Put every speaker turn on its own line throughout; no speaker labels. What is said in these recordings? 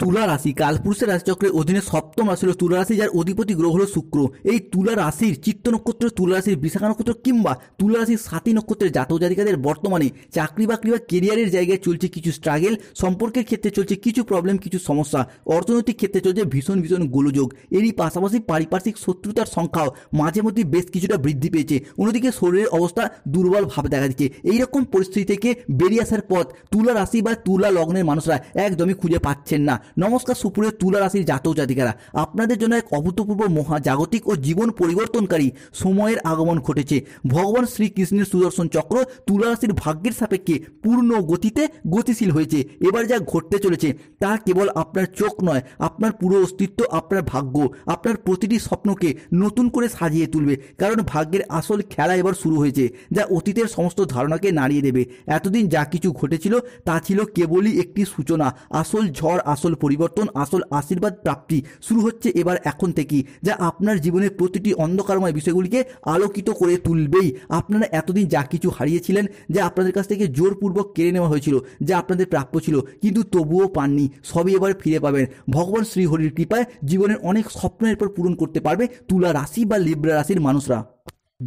তুলা রাশি কালপুরুষের রাশিচক্রের অধীনে সপ্তম রাশি হল তুলা রাশি, যার অধিপতি গ্রহ হল শুক্র। এই তুলা রাশির চিত্ত নক্ষত্র, তুলা রাশির বিশাখা নক্ষত্র কিংবা তুলা রাশির সাথী নক্ষত্রের জাতক জাতিকাদের বর্তমানে চাকরি বাকরি বা কেরিয়ারের জায়গায় চলছে কিছু স্ট্রাগেল, সম্পর্কের ক্ষেত্রে চলছে কিছু প্রবলেম, কিছু সমস্যা, অর্থনৈতিক ক্ষেত্রে চলছে ভীষণ গোলযোগ। এরই পাশাপাশি পারিপার্শ্বিক শত্রুতার সংখ্যাও মাঝে মধ্যে বেশ কিছুটা বৃদ্ধি পেয়েছে। অন্যদিকে শরীরের অবস্থা দুর্বল ভাবে দেখা দিচ্ছে। এইরকম পরিস্থিতি থেকে বেরিয়ে আসার পথ তুলা রাশি বা তুলা লগ্নের মানুষরা একদমই খুঁজে পাচ্ছেন না। নমস্কার সুপ্রিয় তুলা রাশির জাতক জাতিকারা, আপনাদের জন্য এক অভূতপূর্ব মহাজাগতিক ও জীবন পরিবর্তনকারী সময়ের আগমন ঘটেছে। ভগবান শ্রীকৃষ্ণের সুদর্শন চক্র তুলা রাশির ভাগ্যের সাপেক্ষে পূর্ণ গতিতে গতিশীল হয়েছে। এবার যা ঘটতে চলেছে তা কেবল আপনার চোখ নয়, আপনার পুরো অস্তিত্ব, আপনার ভাগ্য, আপনার প্রতিটি স্বপ্নকে নতুন করে সাজিয়ে তুলবে। কারণ ভাগ্যের আসল খেলা এবার শুরু হয়েছে, যা অতীতের সমস্ত ধারণাকে নাড়িয়ে দেবে। এতদিন যা কিছু ঘটেছিল তা ছিল কেবলই একটি সূচনা। আসল ঝড়, আসল পরিবর্তন, আসল আশীর্বাদ প্রাপ্তি শুরু হচ্ছে এবার এখন থেকেই, যা আপনার জীবনের প্রতিটি অন্ধকারময় বিষয়গুলিকে আলোকিত করে তুলবেই। আপনারা এতদিন যা কিছু হারিয়েছিলেন, যা আপনাদের কাছ থেকে জোরপূর্বক কেড়ে নেওয়া হয়েছিল, যা আপনাদের প্রাপ্য ছিল কিন্তু তবুও পাননি, সবই এবার ফিরে পাবেন। ভগবান শ্রীহরির কৃপায় জীবনের অনেক স্বপ্ন এরপর পূরণ করতে পারবে তুলা রাশি বা লিব্রা রাশির মানুষরা।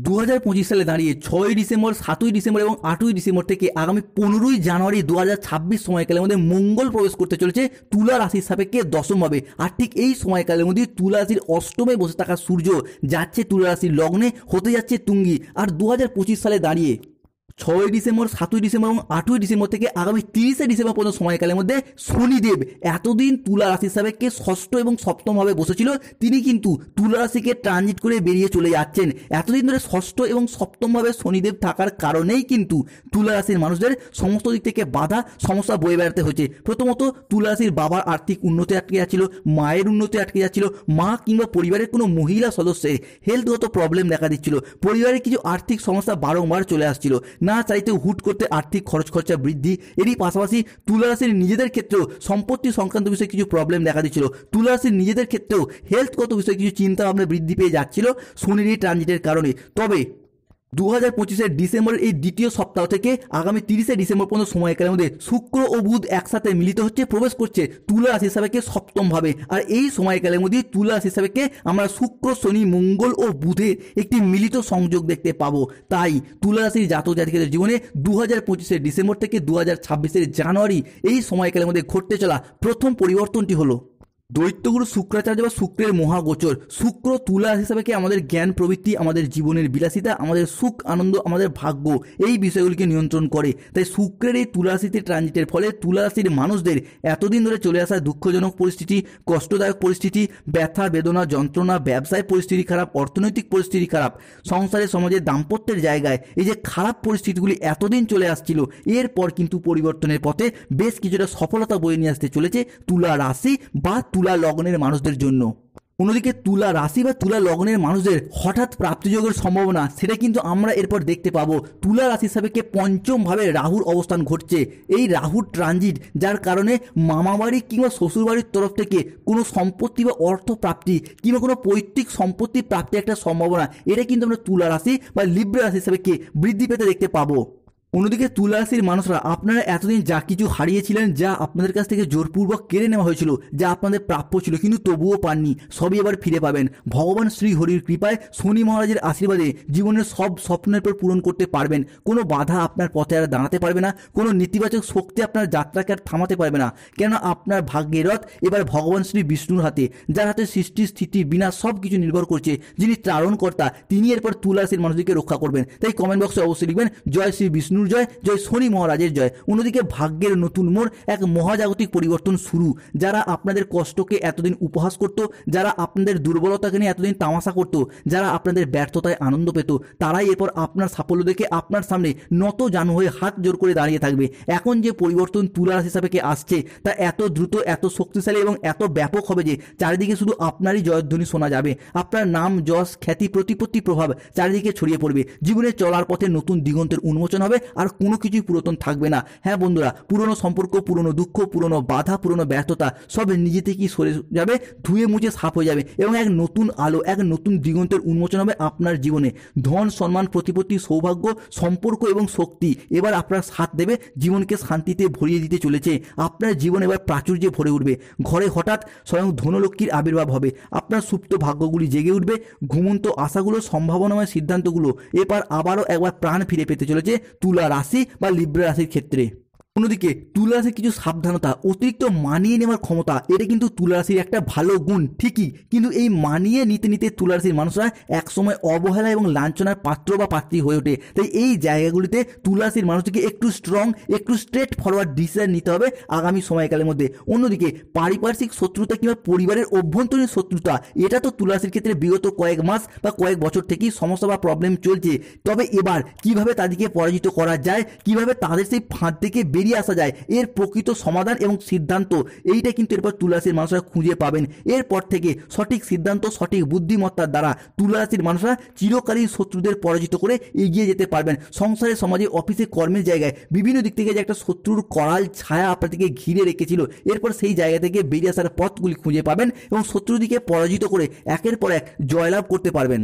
2025 সালে দাঁড়িয়ে 6ই ডিসেম্বর, 7ই ডিসেম্বর এবং 8ই ডিসেম্বর থেকে আগামী 15ই জানুয়ারি 2026 সময়কালের মধ্যে মঙ্গল প্রবেশ করতে চলেছে তুলা রাশির সাপেক্ষে দশমভাবে। আর ঠিক এই সময়কালের মধ্যে তুলা রাশির অষ্টমে বসে থাকা সূর্য যাচ্ছে তুলা রাশির লগ্নে, হতে যাচ্ছে তুঙ্গি। আর 2025 সালে দাঁড়িয়ে 6ই ডিসেম্বর, 7ই ডিসেম্বর এবং 8ই ডিসেম্বর থেকে আগামী 30শে ডিসেম্বর পর্যন্ত সময়কালের মধ্যে শনিদেব এতদিন তুলা রাশির সাপেক্ষে ষষ্ঠ এবং সপ্তমভাবে বসেছিল, তিনি কিন্তু তুলা রাশিকে ট্রানজিট করে বেরিয়ে চলে যাচ্ছেন। এতদিন ধরে ষষ্ঠ এবং সপ্তমভাবে শনিদেব থাকার কারণেই কিন্তু তুলা রাশির মানুষদের সমস্ত দিক থেকে বাধা সমস্যা বয়ে বেড়াতে হয়েছে। প্রথমত তুলা রাশির বাবার আর্থিক উন্নতি আটকে যাচ্ছিল, মায়ের উন্নতি আটকে যাচ্ছিল, মা কিংবা পরিবারের কোনো মহিলা সদস্যের হেলথগত প্রবলেম দেখা দিচ্ছিল, পরিবারের কিছু আর্থিক সমস্যা বারংবার চলে আসছিল, না চাইতেও হুট করতে আর্থিক খরচা বৃদ্ধি। এরই পাশাপাশি তুলা রাশির নিজেদের ক্ষেত্রেও সম্পত্তি সংক্রান্ত বিষয়ে কিছু প্রবলেম দেখা দিচ্ছিল। তুলা রাশির নিজেদের ক্ষেত্রেও হেলথগত বিষয়ে কিছু চিন্তা ভাবনা বৃদ্ধি পেয়ে যাচ্ছিল শনির এই ট্রানজিটের কারণে। তবে 2025 ডিসেম্বরের এই দ্বিতীয় সপ্তাহ থেকে আগামী 30শে ডিসেম্বর পর্যন্ত সময়কালের মধ্যে শুক্র ও বুধ একসাথে মিলিত হচ্ছে, প্রবেশ করছে তুলা রাশি সাপেক্ষে সপ্তমভাবে। আর এই সময়কালের মধ্যে তুলা রাশি সাপেক্ষে আমরা শুক্র, শনি, মঙ্গল ও বুধের একটি মিলিত সংযোগ দেখতে পাবো। তাই তুলা রাশির জাতক জাতিকাদের জীবনে 2025 ডিসেম্বর থেকে 2026 জানুয়ারি এই সময়কালের মধ্যে ঘটতে চলা প্রথম পরিবর্তনটি হলো দৈত্যগুরু শুক্রাচার্য বা শুক্রের মহাগোচর। শুক্র তুলা রাশি হিসাবে আমাদের জ্ঞান প্রবৃত্তি, আমাদের জীবনের বিলাসিতা, আমাদের সুখ আনন্দ, আমাদের ভাগ্য, এই বিষয়গুলিকে নিয়ন্ত্রণ করে। তাই শুক্রের এই তুলা রাশিতে ট্রানজিটের ফলে তুলা রাশির মানুষদের এতদিন ধরে চলে আসা দুঃখজনক পরিস্থিতি, কষ্টদায়ক পরিস্থিতি, ব্যথা বেদনা যন্ত্রণা, ব্যবসায় পরিস্থিতি খারাপ, অর্থনৈতিক পরিস্থিতি খারাপ, সংসারে সমাজে দাম্পত্যের জায়গায় এই যে খারাপ পরিস্থিতিগুলি এতদিন চলে আসছিল, এরপর কিন্তু পরিবর্তনের পথে বেশ কিছুটা সফলতা বয়ে নিয়ে আসতে চলেছে তুলা রাশি বা তুলা লগ্নের মানুষদের জন্য। অন্যদিকে তুলা রাশি বা তুলা লগ্নের মানুষদের হঠাৎ প্রাপ্তিযোগের সম্ভাবনা, সেটা কিন্তু আমরা এরপর দেখতে পাবো। তুলা রাশি সাপেক্ষে পঞ্চমভাবে রাহুর অবস্থান ঘটছে। এই রাহুর ট্রানজিট, যার কারণে মামাবাড়ি কিংবা শ্বশুরবাড়ির তরফ থেকে কোনো সম্পত্তি বা অর্থ প্রাপ্তি কিংবা কোনো পৈতৃক সম্পত্তি প্রাপ্তির একটা সম্ভাবনা, এটা কিন্তু আমরা তুলা রাশি বা লিব্রা রাশি সাপেক্ষে বৃদ্ধি পেতে দেখতে পাবো। অন্যদিকে তুলা রাশির মানুষরা, আপনারা এতদিন যা কিছু হারিয়েছিলেন, যা আপনাদের কাছ থেকে জোরপূর্বক কেড়ে নেওয়া হয়েছিল, যা আপনাদের প্রাপ্য ছিল কিন্তু তবুও পাননি, সবই এবার ফিরে পাবেন। ভগবান শ্রী হরির কৃপায়, শনি মহারাজের আশীর্বাদে জীবনের সব স্বপ্নের পর পূরণ করতে পারবেন। কোনো বাধা আপনার পথে আর দাঁড়াতে পারবে না, কোনো নেতিবাচক শক্তি আপনার যাত্রাকে আর থামাতে পারবে না। কেন আপনার ভাগ্যের রথ এবার ভগবান শ্রী বিষ্ণুর হাতে, যার হাতে সৃষ্টি স্থিতি বিনাশ সব কিছু নির্ভর করছে, যিনি ত্রারণকর্তা, তিনি এরপর তুলা রাশির মানুষদেরকে রক্ষা করবেন। তাই কমেন্ট বক্সে অবশ্যই লিখবেন জয় শ্রী বিষ্ণু জয়, জয় শনি মহারাজের জয়। অন্যদিকে ভাগ্যের নতুন মোড়, এক মহাজাগতিক পরিবর্তন শুরু। যারা আপনাদের কষ্টকে এতদিন উপহাস করত, যারা আপনাদের দুর্বলতাকে নিয়ে এতদিন তামাশা করত, যারা আপনাদের ব্যর্থতায় আনন্দ পেত, তারাই এরপর আপনার সাফল্য দেখে আপনার সামনে নত জানু হয়ে হাত জোর করে দাঁড়িয়ে থাকবে। এখন যে পরিবর্তন তুলা রাশি হিসাবে আসছে, তা এত দ্রুত, এত শক্তিশালী এবং এত ব্যাপক হবে যে চারিদিকে শুধু আপনারই জয়ধ্বনি শোনা যাবে। আপনার নাম, যশ, খ্যাতি, প্রতিপত্তি, প্রভাব চারিদিকে ছড়িয়ে পড়বে। জীবনে চলার পথে নতুন দিগন্তের উন্মোচন হবে। আর কোনো কিছুই পুরাতন থাকবে না। হ্যাঁ বন্ধুরা, পুরনো সম্পর্ক, পুরনো দুঃখ, পুরনো বাধা, পুরনো ব্যর্থতা সব নিজে থেকেই সরে যাবে, ধুয়ে মুছে সাফ হয়ে যাবে এবং এক নতুন আলো, এক নতুন দিগন্তের উন্মোচন হবে আপনার জীবনে। ধন, সম্মান, প্রতিপত্তি, সৌভাগ্য, সম্পর্ক এবং শক্তি এবার আপনার সাথ দেবে, জীবনকে শান্তিতে ভরিয়ে দিতে চলেছে। আপনার জীবন এবার প্রাচুর্যে ভরে উঠবে। ঘরে হঠাৎ স্বয়ং ধনলক্ষ্মীর আবির্ভাব হবে। আপনার সুপ্ত ভাগ্যগুলি জেগে উঠবে। ঘুমন্ত আশাগুলো, সম্ভাবনাময় সিদ্ধান্তগুলো এবার আবারও একবার প্রাণ ফিরে পেতে চলেছে তুলা রাশি বা লিব্রা রাশির ক্ষেত্রে। অন্যদিকে তুলা রাশির কিছু সাবধানতা, অতিরিক্ত মানিয়ে নেওয়ার ক্ষমতা, এটা কিন্তু তুলা রাশির একটা ভালো গুণ ঠিকই, কিন্তু এই মানিয়ে নিতে নিতে তুলা রাশির মানুষরা একসময় অবহেলা এবং লাঞ্ছনার পাত্র বা পাত্রী হয়ে ওঠে। তাই এই জায়গাগুলিতে তুলা রাশির মানুষকে একটু স্ট্রং, একটু স্ট্রেট ফরওয়ার্ড ডিসিশন নিতে হবে আগামী সময়কালের মধ্যে। অন্যদিকে পারিপার্শ্বিক শত্রুতা কিংবা পরিবারের অভ্যন্তরীণ শত্রুতা, এটা তো তুলা রাশির ক্ষেত্রে বিগত কয়েক মাস বা কয়েক বছর থেকেই সমস্যা বা প্রবলেম চলছে। তবে এবার কিভাবে তাদেরকে পরাজিত করা যায়, কিভাবে তাদের সেই ফাঁদ থেকে বেরিয়ে আসা যায়, এর প্রকৃত সমাধান এবং সিদ্ধান্ত এইটা কিন্তু এরপর তুলা রাশির মানুষরা খুঁজে পাবেন। এরপর থেকে সঠিক সিদ্ধান্ত, সঠিক বুদ্ধিমত্তার দ্বারা তুলা রাশির মানুষরা চিরকালীন শত্রুদের পরাজিত করে এগিয়ে যেতে পারবেন। সংসারে, সমাজে, অফিসে, কর্মের জায়গায় বিভিন্ন দিক থেকে যে একটা শত্রুর করাল ছায়া আপনাদেরকে ঘিরে রেখেছিল, এরপর সেই জায়গা থেকে বেরিয়ে আসার পথগুলি খুঁজে পাবেন এবং শত্রুদিকে পরাজিত করে একের পর এক জয়লাভ করতে পারবেন।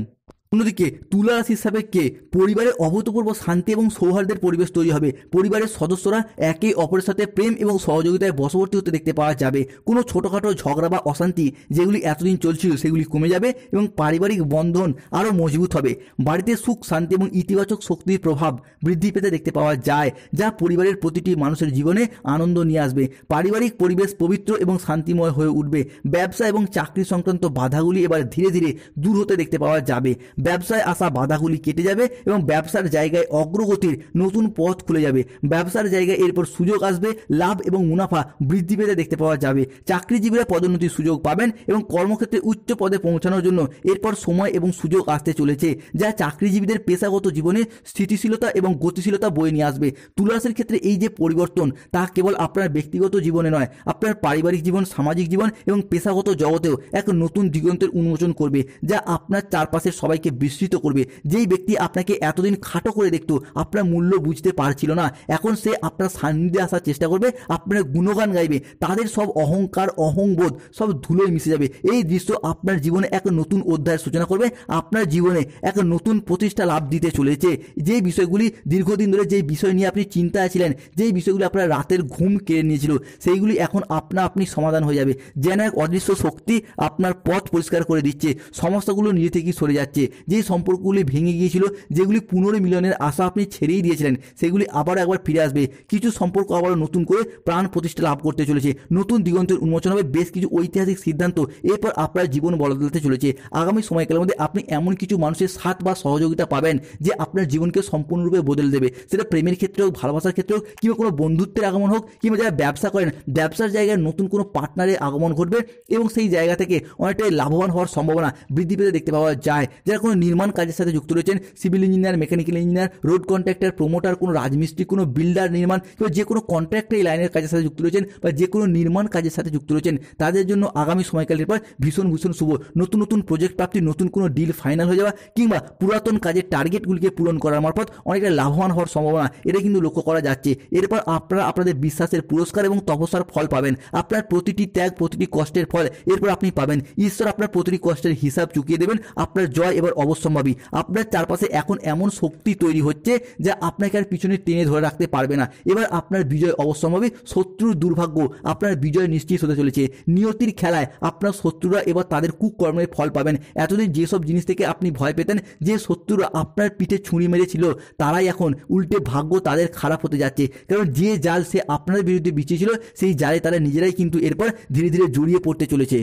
অন্যদিকে তুলা রাশির সাপেক্ষে পরিবারে অভূতপূর্ব শান্তি এবং সৌহার্দ্যের পরিবেশ তৈরি হবে। পরিবারের সদস্যরা একে অপরের সাথে প্রেম এবং সহযোগিতায় বশবর্তী হতে দেখতে পাওয়া যাবে। কোনো ছোটোখাটো ঝগড়া বা অশান্তি যেগুলি এতদিন চলছিল সেগুলি কমে যাবে এবং পারিবারিক বন্ধন আরও মজবুত হবে। বাড়িতে সুখ, শান্তি এবং ইতিবাচক শক্তির প্রভাব বৃদ্ধি পেতে দেখতে পাওয়া যায়, যা পরিবারের প্রতিটি মানুষের জীবনে আনন্দ নিয়ে আসবে। পারিবারিক পরিবেশ পবিত্র এবং শান্তিময় হয়ে উঠবে। ব্যবসা এবং চাকরি সংক্রান্ত বাধাগুলি এবার ধীরে ধীরে দূর হতে দেখতে পাওয়া যাবে। ব্যবসায় আসা বাধাগুলি কেটে যাবে এবং ব্যবসার জায়গায় অগ্রগতির নতুন পথ খুলে যাবে। ব্যবসার জায়গায় এরপর সুযোগ আসবে, লাভ এবং মুনাফা বৃদ্ধি পেতে দেখতে পাওয়া যাবে। চাকরিজীবীরা পদোন্নতির সুযোগ পাবেন এবং কর্মক্ষেত্রে উচ্চ পদে পৌঁছানোর জন্য এরপর সময় এবং সুযোগ আসতে চলেছে, যা চাকরিজীবীদের পেশাগত জীবনে স্থিতিশীলতা এবং গতিশীলতা বয়ে নিয়ে আসবে। তুলা রাশির ক্ষেত্রে এই যে পরিবর্তন, তা কেবল আপনার ব্যক্তিগত জীবনে নয়, আপনার পারিবারিক জীবন, সামাজিক জীবন এবং পেশাগত জগতেও এক নতুন দিগন্তের উন্মোচন করবে, যা আপনার চারপাশের সবাইকে বিস্মৃত করবে। যেই ব্যক্তি আপনাকে এতদিন খাটো করে দেখতো, আপনার মূল্য বুঝতে পারছিল না, এখন সে আপনার সান্নিধ্যে আসার চেষ্টা করবে, আপনার গুণগান গাইবে, তাদের সব অহংকার, অহংবোধ সব ধুলোয় মিশে যাবে। এই দৃশ্য আপনার জীবনে এক নতুন অধ্যায়ের সূচনা করবে, আপনার জীবনে এক নতুন প্রতিষ্ঠা লাভ দিতে চলেছে। যেই বিষয়গুলি দীর্ঘদিন ধরে, যেই বিষয় নিয়ে আপনি চিন্তায় ছিলেন, যেই বিষয়গুলি আপনার রাতের ঘুম কেড়ে নিয়েছিল, সেইগুলি এখন আপনি সমাধান হয়ে যাবে। যেন এক অদৃশ্য শক্তি আপনার পথ পরিষ্কার করে দিচ্ছে, সমস্যাগুলো নিজে থেকেই সরে যাচ্ছে। যে সম্পর্কগুলি ভেঙে গিয়েছিল, যেগুলি পুনর্মিলনের আশা আপনি ছেড়েই দিয়েছিলেন, সেগুলি আবারও একবার ফিরে আসবে। কিছু সম্পর্ক আবারও নতুন করে প্রাণ প্রতিষ্ঠা লাভ করতে চলেছে। নতুন দিগন্তের উন্মোচন হবে। বেশ কিছু ঐতিহাসিক সিদ্ধান্ত এরপর আপনার জীবন বদলাতে চলেছে। আগামী সময়কালের মধ্যে আপনি এমন কিছু মানুষের সাথ বা সহযোগিতা পাবেন যে আপনার জীবনকে সম্পূর্ণরূপে বদলে দেবে। সেটা প্রেমের ক্ষেত্রে হোক, ভালোবাসার ক্ষেত্রে হোক, কিংবা কোনো বন্ধুত্বের আগমন হোক, কিংবা যারা ব্যবসা করেন, ব্যবসার জায়গায় নতুন কোনো পার্টনারের আগমন ঘটবে এবং সেই জায়গা থেকে অনেকটাই লাভবান হওয়ার সম্ভাবনা বৃদ্ধি পেতে দেখতে পাওয়া যায়। যারা কোনো নির্মাণ কাজের সাথে যুক্ত রয়েছেন, civil engineer, mechanical engineer, road contractor, promoter, কোনো রাজমিস্ত্রি, কোনো বিল্ডার, নির্মাণ কিংবা যে কোনো কন্ট্রাক্টর এই লাইনের কাজের সাথে যুক্ত রয়েছেন বা যে কোনো নির্মাণ কাজের সাথে যুক্ত রয়েছেন, তাদের জন্য আগামী সময়কালের পর ভীষণ ভীষণ শুভ। নতুন নতুন প্রজেক্ট প্রাপ্তি, নতুন কোনো ডিল ফাইনাল হয়ে যাওয়া কিংবা পুরাতন কাজের টার্গেটগুলিকে পূরণ করার মারফত অনেকটা লাভবান হওয়ার সম্ভাবনা এটা কিন্তু লক্ষ্য করা যাচ্ছে। এরপর আপনারা আপনাদের বিশ্বাসের পুরস্কার এবং তপস্যার ফল পাবেন। আপনার প্রতিটি ত্যাগ, প্রতিটি কষ্টের ফল এরপর আপনি পাবেন। ঈশ্বর আপনার প্রতিটি কষ্টের হিসাব চুকিয়ে দেবেন। আপনার জয় এবার অবশ্যম্ভাবী। আপনার চারপাশে এখন এমন শক্তি তৈরি হচ্ছে যা আপনাকে আর পিছনে টেনে ধরে রাখতে পারবে না। এবার আপনার বিজয় অবশ্যম্ভাবী। শত্রুর দুর্ভাগ্য আপনার বিজয় নিশ্চিত হতে চলেছে। নিয়তির খেলায় আপনার শত্রুরা এবার তাদের কুকর্মের ফল পাবেন। এতদিন যেসব জিনিস থেকে আপনি ভয় পেতেন, যে শত্রুরা আপনার পিঠে ছুরি মেরেছিল, তারাই এখন উল্টে ভাগ্য তাদের খারাপ হতে যাচ্ছে। কারণ যে জাল সে আপনার বিরুদ্ধে বিছিয়েছিল, সেই জালে তারা নিজেরাই কিন্তু এরপর ধীরে ধীরে জড়িয়ে পড়তে চলেছে।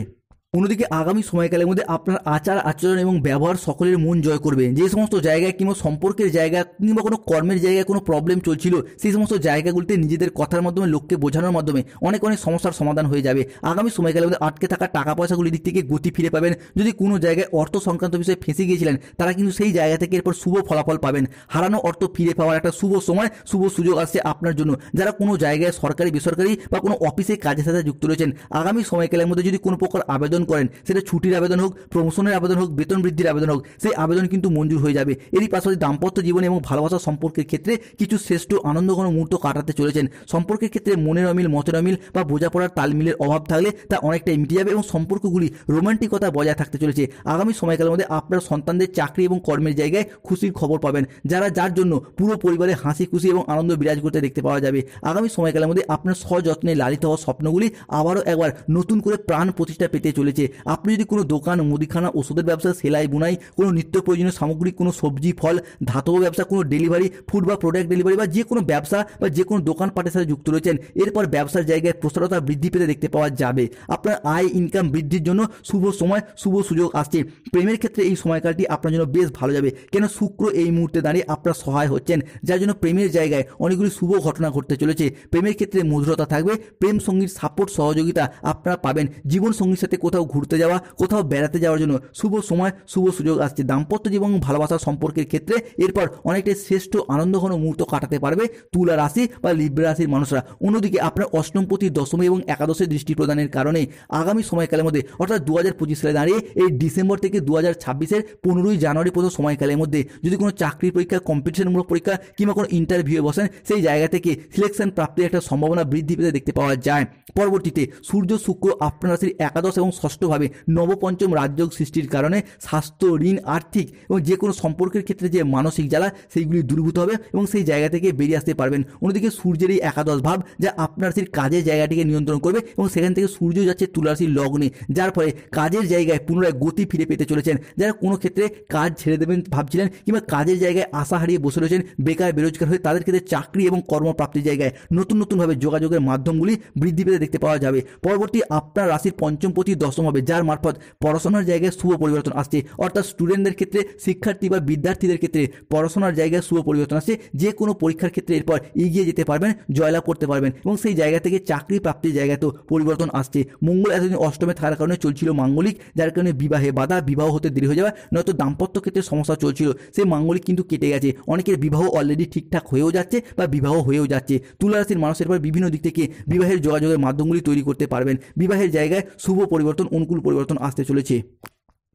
অন্যদিকে আগামী সময়কালের মধ্যে আপনার আচার আচরণ এবং ব্যবহার সকলের মন জয় করবে। যে সমস্ত জায়গায় কিংবা সম্পর্কের জায়গা কিংবা কোনো কর্মের জায়গায় কোনো প্রবলেম চলছিল, সেই সমস্ত জায়গাগুলিতে নিজেদের কথার মাধ্যমে, লোককে বোঝানোর মাধ্যমে অনেক অনেক সমস্যার সমাধান হয়ে যাবে। আগামী সময়কালের মধ্যে আটকে থাকা টাকা পয়সাগুলির দিক থেকে গতি ফিরে পাবেন। যদি কোনো জায়গায় অর্থ সংক্রান্ত বিষয়ে ফেঁসে গিয়েছিলেন, তারা কিন্তু সেই জায়গা থেকে এরপর শুভ ফলাফল পাবেন। হারানো অর্থ ফিরে পাওয়ার একটা শুভ সময়, শুভ সুযোগ আসছে আপনার জন্য। যারা কোনো জায়গায় সরকারি, বেসরকারি বা কোনো অফিসে কাজের সাথে যুক্ত রয়েছেন, আগামী সময়কালের মধ্যে যদি কোনো প্রকার আবেদন আবেদন করেন, সেটা ছুটির আবেদন হোক, প্রমোশনের আবেদন হোক, বেতন বৃদ্ধির আবেদন হোক, সেই আবেদন কিন্তু মঞ্জুর হয়ে যাবে। এরই পাশাপাশি দাম্পত্য জীবন এবং ভালোবাসা সম্পর্কের ক্ষেত্রে কিছু শ্রেষ্ঠ আনন্দঘন মুহূর্ত কাটাতে চলেছেন। সম্পর্কের ক্ষেত্রে মনের অমিল, মতের অমিল বা বোঝাপড়ার তালমিলের অভাব থাকলে তা অনেকটাই মিটে যাবে এবং সম্পর্কগুলি রোমান্টিকতা বজায় থাকতে চলেছে। আগামী সময়কালের মধ্যে আপনার সন্তানদের চাকরি এবং কর্মের জায়গায় খুশির খবর পাবেন, যার জন্য পুরো পরিবারে হাসি খুশি এবং আনন্দ বিরাজ করতে দেখতে পাওয়া যাবে। আগামী সময়কালের মধ্যে আপনার সযত্নে লালিত হওয়া স্বপ্নগুলি আবারও একবার নতুন করে প্রাণ প্রতিষ্ঠা পেতে চলেছে। আপনি যদি কোনো দোকান, মুদিখানা, ওষুধের ব্যবসা, সেলাই বুনাই, কোনো নিত্য প্রয়োজনীয় সামগ্রী, কোনো সবজি ফল, ধাতব ব্যবসা, কোনো ডেলিভারি, ফুড বা প্রোডাক্ট ডেলিভারি বা যে কোনো ব্যবসা বা যে কোনো দোকানপাটের সাথে যুক্ত রয়েছেন, এরপর ব্যবসার জায়গায় প্রসারতা বৃদ্ধি পেতে দেখতে পাওয়া যাবে। আপনার আয় ইনকাম বৃদ্ধির জন্য শুভ সময়, শুভ সুযোগ আসছে। প্রেমের ক্ষেত্রে এই সময়কালটি আপনার জন্য বেশ ভালো যাবে, কেন শুক্র এই মুহূর্তে দাঁড়িয়ে আপনার সহায় হচ্ছেন, যার জন্য প্রেমের জায়গায় অনেকগুলি শুভ ঘটনা ঘটতে চলেছে। প্রেমের ক্ষেত্রে মধুরতা থাকবে, প্রেম সঙ্গীর সাপোর্ট সহযোগিতা আপনারা পাবেন। জীবন সঙ্গীর সাথে কোথাও ঘুরতে যাওয়া, কোথাও বেড়াতে যাওয়ার জন্য শুভ সময়, শুভ সুযোগ আসছে। দাম্পত্য জীবন, ভালোবাসার সম্পর্কের ক্ষেত্রে এরপর অনেকটাই শ্রেষ্ঠ আনন্দঘন মুহূর্ত কাটাতে পারবে তুলা রাশি বা লিব্রা রাশির মানুষরা। অন্যদিকে আপনার অষ্টমপতি দশমী এবং একাদশের দৃষ্টি প্রদানের কারণে আগামী সময়কালের মধ্যে অর্থাৎ 2025 সালে দাঁড়িয়ে এই ডিসেম্বর থেকে 2026-এর 15ই জানুয়ারি পর্যন্ত সময়কালের মধ্যে যদি কোনো চাকরির পরীক্ষা, কম্পিটিশনমূলক পরীক্ষা কিংবা কোনো ইন্টারভিউয়ে বসেন, সেই জায়গা থেকে সিলেকশন প্রাপ্তির একটা সম্ভাবনা বৃদ্ধি পেতে দেখতে পাওয়া যায়। পরবর্তীতে সূর্য শুক্র আপনার রাশির একাদশ এবং ষষ্ঠভাবে নবপঞ্চম রাজযোগ সৃষ্টির কারণে স্বাস্থ্য, ঋণ, আর্থিক এবং যে কোনো সম্পর্কের ক্ষেত্রে যে মানসিক জ্বালা সেইগুলি দূরীভূত হবে এবং সেই জায়গা থেকে বেরিয়ে আসতে পারবেন। অন্যদিকে সূর্যের এই একাদশ ভাব যা আপনার রাশির কাজের জায়গাটিকে নিয়ন্ত্রণ করবে এবং সেখান থেকে সূর্য যাচ্ছে তুলা রাশির লগ্নে, যার ফলে কাজের জায়গায় পুনরায় গতি ফিরে পেতে চলেছেন। যারা কোনো ক্ষেত্রে কাজ ছেড়ে দেবেন ভাবছিলেন কিংবা কাজের জায়গায় আশা হারিয়ে বসে রয়েছেন, বেকার বেরোজগার হয়ে, তাদের ক্ষেত্রে চাকরি এবং কর্মপ্রাপ্তির জায়গায় নতুনভাবে যোগাযোগের মাধ্যমগুলি বৃদ্ধি পেতে দেখতে পাওয়া যাবে। পরবর্তী আপনার রাশির পঞ্চমপতি দশম হবে, যার মারফত পড়াশোনার জায়গায় শুভ পরিবর্তন আসছে। অর্থাৎ স্টুডেন্টদের ক্ষেত্রে, শিক্ষার্থী বা বিদ্যার্থীদের ক্ষেত্রে পড়াশোনার জায়গায় শুভ পরিবর্তন আসছে। যে কোনো পরীক্ষার ক্ষেত্রে এরপর এগিয়ে যেতে পারবেন, জয়লাভ করতে পারবেন এবং সেই জায়গা থেকে চাকরি প্রাপ্তির জায়গায় তো পরিবর্তন আসছে। মঙ্গল এতদিন অষ্টমে থাকার কারণে চলছিল মাঙ্গলিক, যার কারণে বিবাহে বাধা, বিবাহ হতে দেরি হয়ে যাওয়া, নয়তো দাম্পত্য ক্ষেত্রে সমস্যা চলছিল, সেই মাঙ্গলিক কিন্তু কেটে গেছে। অনেকের বিবাহ অলরেডি ঠিকঠাক হয়েও যাচ্ছে বা বিবাহ হয়েও যাচ্ছে। তুলা রাশির মানুষের পর বিভিন্ন দিক থেকে বিবাহের যোগাযোগের মাধ্যমগুলি তৈরি করতে পারবেন। বিবাহের জায়গায় শুভ পরিবর্তন, অনুকূল পরিবর্তন আসতে চলেছে।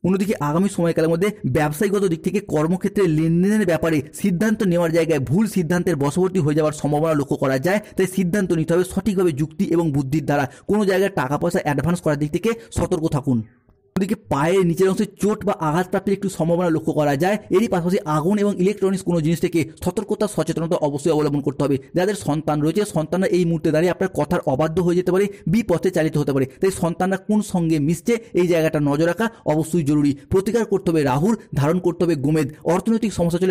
অন্যদিকে আগামী সময়কালের মধ্যে ব্যবসায়িকগত দিক থেকে কর্মক্ষেত্রে লেনদেনের ব্যাপারে সিদ্ধান্ত নেওয়ার জায়গায় ভুল সিদ্ধান্তের বশবর্তী হয়ে যাওয়ার সম্ভাবনা লক্ষ্য করা যায়। তাই সিদ্ধান্ত নিতে হবে সঠিকভাবে যুক্তি এবং বুদ্ধির দ্বারা। কোনো জায়গায় টাকা পয়সা অ্যাডভান্স করার দিক থেকে সতর্ক থাকুন। অন্যদিকে পায়ের নিচের অংশে চোট বা আঘাত প্রাপ্তির একটু সম্ভাবনা লক্ষ্য করা যায়। এরই পাশাপাশি আগুন এবং ইলেকট্রনিক্স কোনো জিনিস থেকে সতর্কতা, সচেতনতা অবশ্যই অবলম্বন করতে হবে। যাদের সন্তান রয়েছে, সন্তানরা এই মুহূর্তে দাঁড়িয়ে আপনার কথার অবাধ্য হয়ে যেতে পারে, বিপথে চালিত হতে পারে। তাই সন্তানরা কোন সঙ্গে মিশছে এই জায়গাটা নজর রাখা অবশ্যই জরুরি। প্রতিকার করতে হবে রাহুর, ধারণ করতে হবে গোমেদ। অর্থনৈতিক সমস্যা চলে